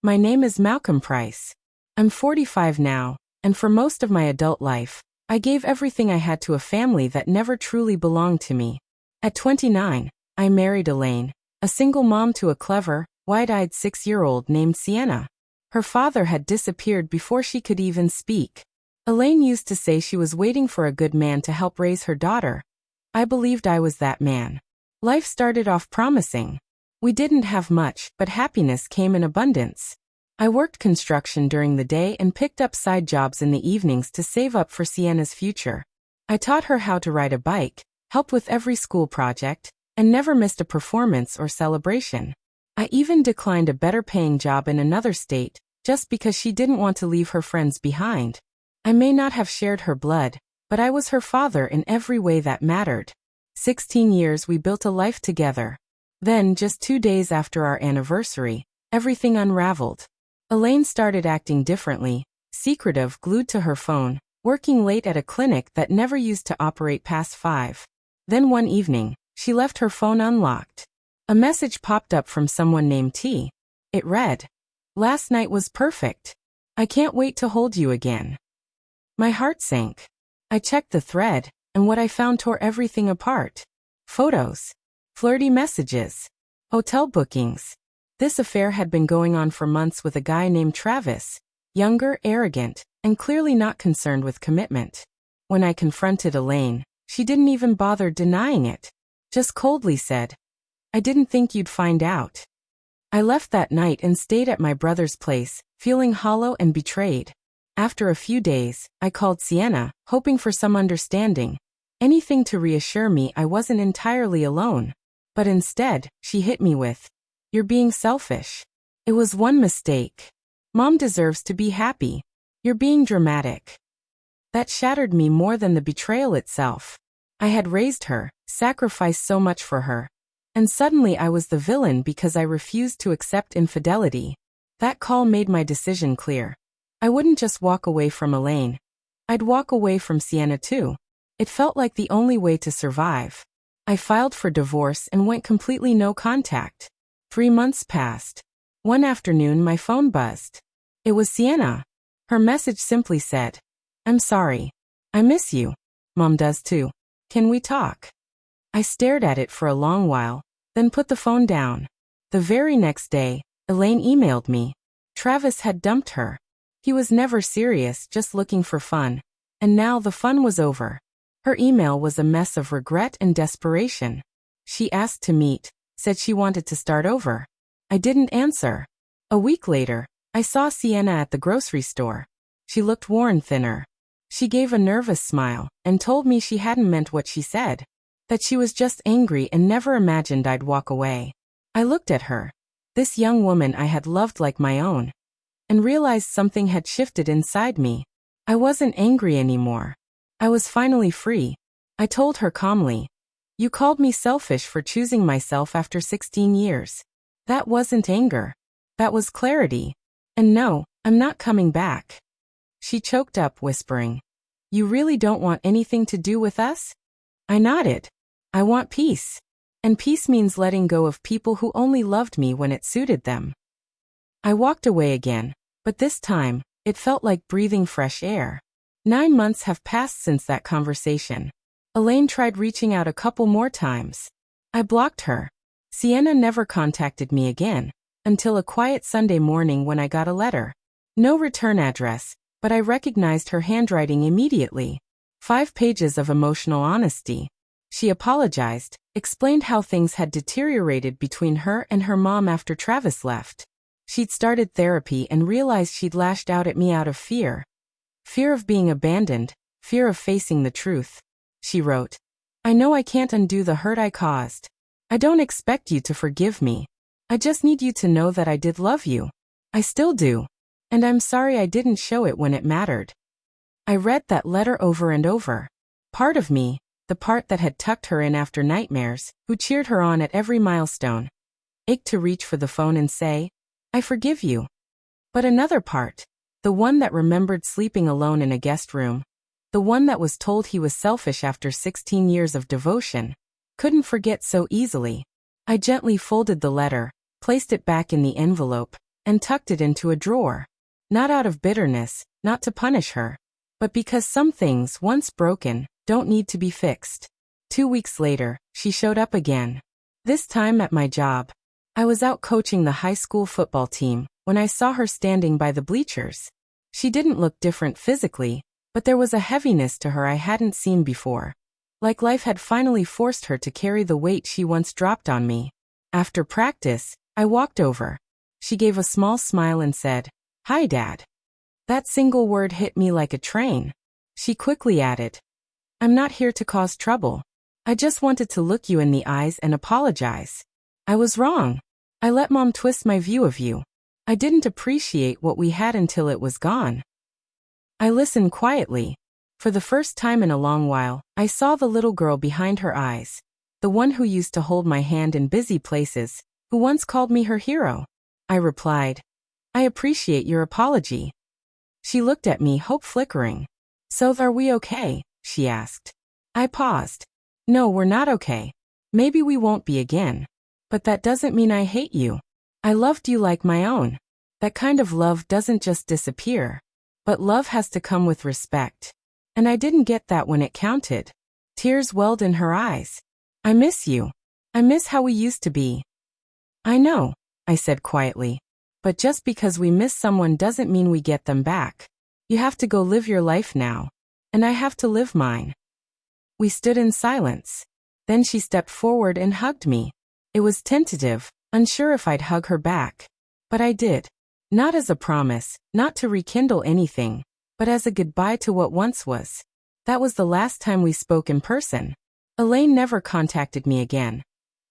My name is Malcolm Price. I'm 45 now, and for most of my adult life, I gave everything I had to a family that never truly belonged to me. At 29, I married Elaine, a single mom to a clever, wide-eyed 6-year-old named Sienna. Her father had disappeared before she could even speak. Elaine used to say she was waiting for a good man to help raise her daughter. I believed I was that man. Life started off promising. We didn't have much, but happiness came in abundance. I worked construction during the day and picked up side jobs in the evenings to save up for Sienna's future. I taught her how to ride a bike, helped with every school project, and never missed a performance or celebration. I even declined a better-paying job in another state, just because she didn't want to leave her friends behind. I may not have shared her blood, but I was her father in every way that mattered. 16 years we built a life together. Then, just 2 days after our anniversary, everything unraveled. Elaine started acting differently, secretive, glued to her phone, working late at a clinic that never used to operate past 5. Then one evening, she left her phone unlocked. A message popped up from someone named T. It read, "Last night was perfect. I can't wait to hold you again." My heart sank. I checked the thread, and what I found tore everything apart. Photos. Flirty messages. Hotel bookings. This affair had been going on for months with a guy named Travis, younger, arrogant, and clearly not concerned with commitment. When I confronted Elaine, she didn't even bother denying it. Just coldly said, "I didn't think you'd find out." I left that night and stayed at my brother's place, feeling hollow and betrayed. After a few days, I called Sienna, hoping for some understanding, anything to reassure me I wasn't entirely alone. But instead, she hit me with, "You're being selfish. It was one mistake. Mom deserves to be happy. You're being dramatic." That shattered me more than the betrayal itself. I had raised her, sacrificed so much for her. And suddenly I was the villain because I refused to accept infidelity. That call made my decision clear. I wouldn't just walk away from Elaine. I'd walk away from Sienna too. It felt like the only way to survive. I filed for divorce and went completely no contact. 3 months passed. One afternoon my phone buzzed. It was Sienna. Her message simply said, "I'm sorry. I miss you. Mom does too. Can we talk?" I stared at it for a long while, then put the phone down. The very next day, Elaine emailed me. Travis had dumped her. He was never serious, just looking for fun. And now the fun was over. Her email was a mess of regret and desperation. She asked to meet, said she wanted to start over. I didn't answer. A week later, I saw Sienna at the grocery store. She looked worn, thinner. She gave a nervous smile and told me she hadn't meant what she said, that she was just angry and never imagined I'd walk away. I looked at her, this young woman I had loved like my own, and realized something had shifted inside me. I wasn't angry anymore. I was finally free. I told her calmly, "You called me selfish for choosing myself after 16 years. That wasn't anger. That was clarity. And no, I'm not coming back." She choked up, whispering, "You really don't want anything to do with us?" I nodded. "I want peace. And peace means letting go of people who only loved me when it suited them." I walked away again, but this time, it felt like breathing fresh air. 9 months have passed since that conversation. Elaine tried reaching out a couple more times. I blocked her. Sienna never contacted me again, until a quiet Sunday morning when I got a letter. No return address, but I recognized her handwriting immediately. 5 pages of emotional honesty. She apologized, explained how things had deteriorated between her and her mom after Travis left. She'd started therapy and realized she'd lashed out at me out of fear. Fear of being abandoned, fear of facing the truth. She wrote, "I know I can't undo the hurt I caused. I don't expect you to forgive me. I just need you to know that I did love you. I still do. And I'm sorry I didn't show it when it mattered." I read that letter over and over. Part of me, the part that had tucked her in after nightmares, who cheered her on at every milestone, ached to reach for the phone and say, "I forgive you." But another part, the one that remembered sleeping alone in a guest room, the one that was told he was selfish after 16 years of devotion, couldn't forget so easily. I gently folded the letter, placed it back in the envelope, and tucked it into a drawer. Not out of bitterness, not to punish her, but because some things, once broken, don't need to be fixed. 2 weeks later, she showed up again. This time at my job. I was out coaching the high school football team when I saw her standing by the bleachers. She didn't look different physically, but there was a heaviness to her I hadn't seen before. Like life had finally forced her to carry the weight she once dropped on me. After practice, I walked over. She gave a small smile and said, "Hi, Dad." That single word hit me like a train. She quickly added, "I'm not here to cause trouble. I just wanted to look you in the eyes and apologize. I was wrong. I let Mom twist my view of you. I didn't appreciate what we had until it was gone." I listened quietly. For the first time in a long while, I saw the little girl behind her eyes, the one who used to hold my hand in busy places, who once called me her hero. I replied, "I appreciate your apology." She looked at me, hope flickering. "So are we okay?" she asked. I paused. "No, we're not okay. Maybe we won't be again. But that doesn't mean I hate you. I loved you like my own. That kind of love doesn't just disappear. But love has to come with respect. And I didn't get that when it counted." Tears welled in her eyes. "I miss you. I miss how we used to be." "I know," I said quietly. "But just because we miss someone doesn't mean we get them back. You have to go live your life now. And I have to live mine." We stood in silence. Then she stepped forward and hugged me. It was tentative, unsure if I'd hug her back. But I did. Not as a promise, not to rekindle anything, but as a goodbye to what once was. That was the last time we spoke in person. Elaine never contacted me again.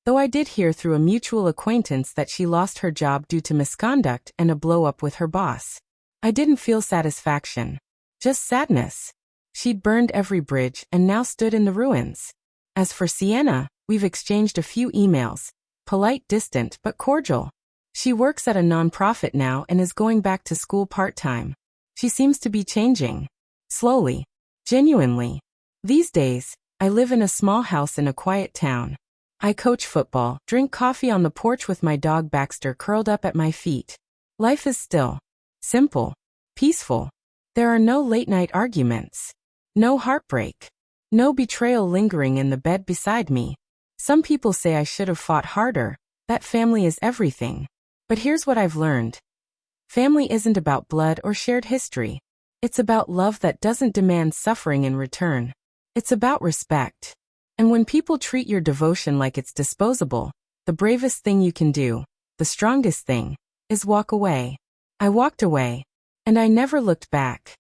Though I did hear through a mutual acquaintance that she lost her job due to misconduct and a blow-up with her boss. I didn't feel satisfaction. Just sadness. She'd burned every bridge and now stood in the ruins. As for Sienna, we've exchanged a few emails. Polite, distant, but cordial. She works at a nonprofit now and is going back to school part-time. She seems to be changing. Slowly. Genuinely. These days, I live in a small house in a quiet town. I coach football, drink coffee on the porch with my dog Baxter curled up at my feet. Life is still. Simple. Peaceful. There are no late-night arguments. No heartbreak. No betrayal lingering in the bed beside me. Some people say I should have fought harder, that family is everything. But here's what I've learned. Family isn't about blood or shared history. It's about love that doesn't demand suffering in return. It's about respect. And when people treat your devotion like it's disposable, the bravest thing you can do, the strongest thing, is walk away. I walked away. And I never looked back.